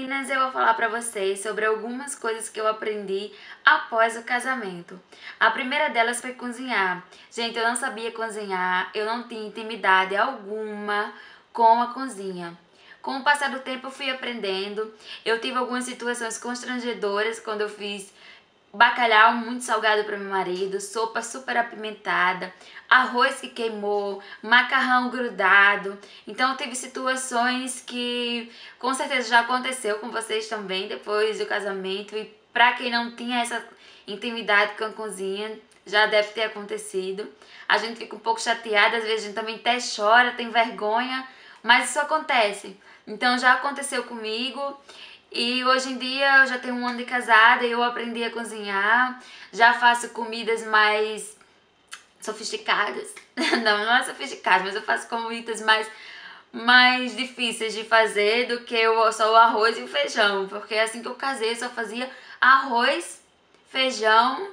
Meninas, eu vou falar pra vocês sobre algumas coisas que eu aprendi após o casamento. A primeira delas foi cozinhar. Gente, eu não sabia cozinhar, eu não tinha intimidade alguma com a cozinha. Com o passar do tempo eu fui aprendendo. Eu tive algumas situações constrangedoras quando eu fiz bacalhau muito salgado para meu marido, sopa super apimentada, arroz que queimou, macarrão grudado. Então teve situações que com certeza já aconteceu com vocês também depois do casamento, e para quem não tinha essa intimidade com a cozinha, já deve ter acontecido. A gente fica um pouco chateada, às vezes a gente também até chora, tem vergonha, mas isso acontece. Então já aconteceu comigo. E hoje em dia eu já tenho 1 ano de casada e eu aprendi a cozinhar, já faço comidas mais sofisticadas. Não é sofisticada, mas eu faço comidas mais difíceis de fazer do que só o arroz e o feijão. Porque assim que eu casei eu só fazia arroz, feijão,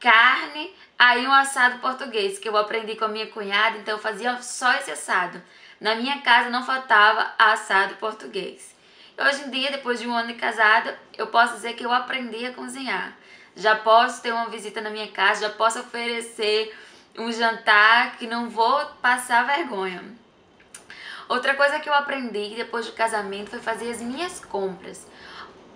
carne, aí um assado português que eu aprendi com a minha cunhada, então eu fazia só esse assado. Na minha casa não faltava assado português. Hoje em dia, depois de 1 ano de casada, eu posso dizer que eu aprendi a cozinhar. Já posso ter uma visita na minha casa, já posso oferecer um jantar que não vou passar vergonha. Outra coisa que eu aprendi depois do casamento foi fazer as minhas compras.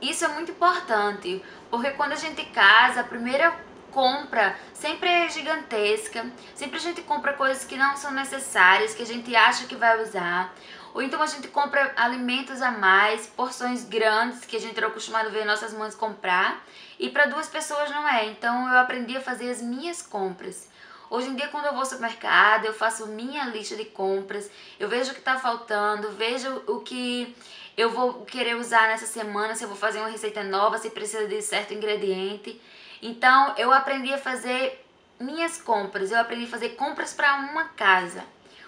Isso é muito importante, porque quando a gente casa, a primeira compra sempre é gigantesca, sempre a gente compra coisas que não são necessárias, que a gente acha que vai usar, ou então a gente compra alimentos a mais, porções grandes que a gente era acostumado a ver nossas mães comprar, e para 2 pessoas não é. Então eu aprendi a fazer as minhas compras. Hoje em dia, quando eu vou ao supermercado, eu faço minha lista de compras, eu vejo o que está faltando, vejo o que eu vou querer usar nessa semana, se eu vou fazer uma receita nova, se precisa de certo ingrediente. Então, eu aprendi a fazer minhas compras, eu aprendi a fazer compras para uma casa,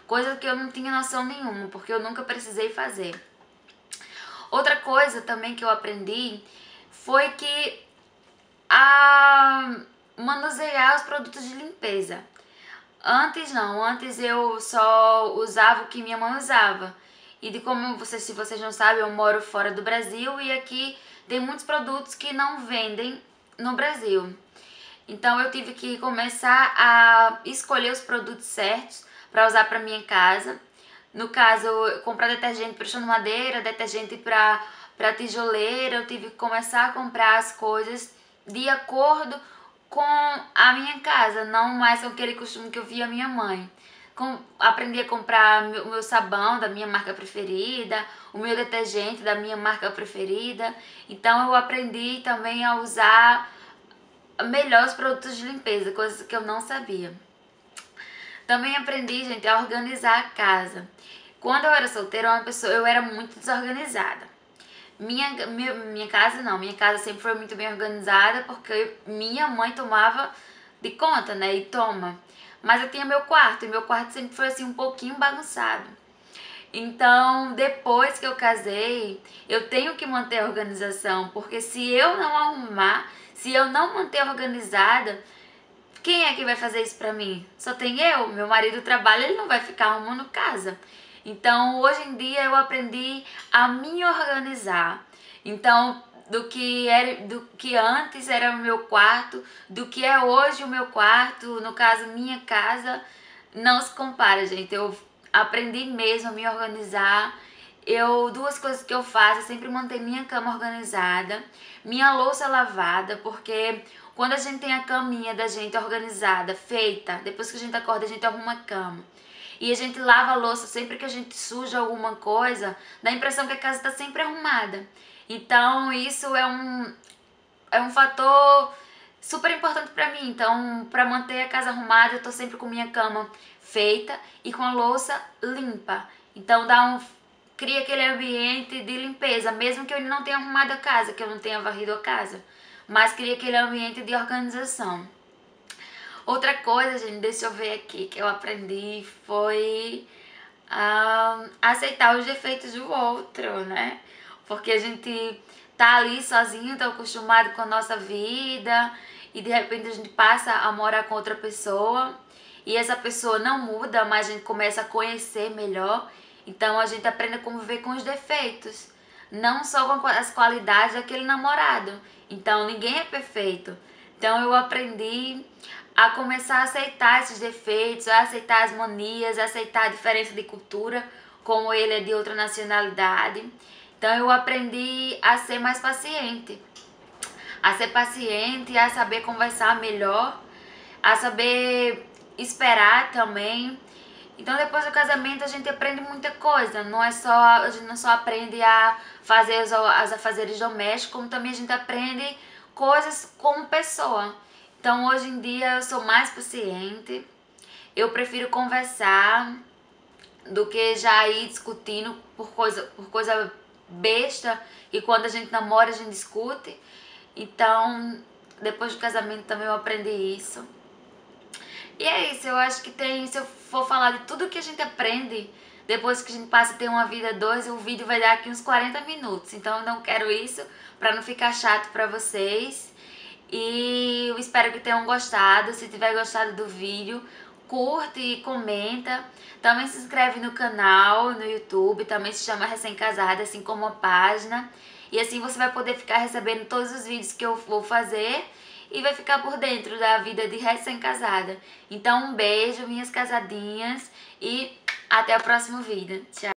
coisa que eu não tinha noção nenhuma, porque eu nunca precisei fazer. Outra coisa também que eu aprendi foi que a manusear os produtos de limpeza. Antes não, antes eu só usava o que minha mãe usava. E de como vocês, se vocês não sabem, eu moro fora do Brasil e aqui tem muitos produtos que não vendem no Brasil. Então eu tive que começar a escolher os produtos certos para usar para minha casa. No caso, comprar detergente para chão de madeira, detergente para tijoleira, eu tive que começar a comprar as coisas de acordo com a minha casa, não mais com aquele costume que eu via a minha mãe. Aprendi a comprar o meu sabão da minha marca preferida, o meu detergente da minha marca preferida. Então eu aprendi também a usar melhor os produtos de limpeza, coisas que eu não sabia. Também aprendi, gente, a organizar a casa. Quando eu era solteira, eu era muito desorganizada. Minha casa não, minha casa sempre foi muito bem organizada porque minha mãe tomava de conta, né, e toma. Mas eu tinha meu quarto, e meu quarto sempre foi assim um pouquinho bagunçado. Então, depois que eu casei, eu tenho que manter a organização, porque se eu não arrumar, se eu não manter organizada, quem é que vai fazer isso pra mim? Só tem eu, meu marido trabalha, ele não vai ficar arrumando casa. Então, hoje em dia eu aprendi a me organizar. Então, do que antes era o meu quarto, do que é hoje o meu quarto, no caso minha casa, não se compara, gente. Eu aprendi mesmo a me organizar. 2 coisas que eu faço é sempre manter minha cama organizada, minha louça lavada, porque quando a gente tem a caminha da gente organizada, feita, depois que a gente acorda a gente arruma a cama, e a gente lava a louça sempre que a gente suja alguma coisa, dá a impressão que a casa está sempre arrumada. Então isso é um fator super importante para mim. Então, para manter a casa arrumada, eu tô sempre com minha cama feita e com a louça limpa. Então cria aquele ambiente de limpeza, mesmo que eu não tenha arrumado a casa, que eu não tenha varrido a casa, mas cria aquele ambiente de organização. Outra coisa, gente, deixa eu ver aqui, que eu aprendi foi aceitar os defeitos do outro, né? Porque a gente tá ali sozinho, tá acostumado com a nossa vida, e de repente a gente passa a morar com outra pessoa, e essa pessoa não muda, mas a gente começa a conhecer melhor, então a gente aprende a conviver com os defeitos. não só com as qualidades daquele namorado. Então ninguém é perfeito. Então eu aprendi a começar a aceitar esses defeitos, a aceitar as manias, a aceitar a diferença de cultura, como ele é de outra nacionalidade. Então eu aprendi a ser mais paciente. A ser paciente, a saber conversar melhor, a saber esperar também. Então depois do casamento a gente aprende muita coisa, a gente não só aprende a fazer os afazeres domésticos, como também a gente aprende coisas como pessoa. Então hoje em dia eu sou mais paciente, eu prefiro conversar do que já ir discutindo por coisa besta, e quando a gente namora a gente discute. Então depois do casamento também eu aprendi isso. E é isso, eu acho que se eu for falar de tudo que a gente aprende, depois que a gente passa a ter uma vida dois, o vídeo vai dar aqui uns 40 minutos. Então eu não quero isso, pra não ficar chato pra vocês. E eu espero que tenham gostado. Se tiver gostado do vídeo, curte e comenta. Também se inscreve no canal, no YouTube, também se chama Recém-Casada, assim como a página. E assim você vai poder ficar recebendo todos os vídeos que eu vou fazer e vai ficar por dentro da vida de recém-casada. Então um beijo, minhas casadinhas, e até o próximo vídeo. Tchau!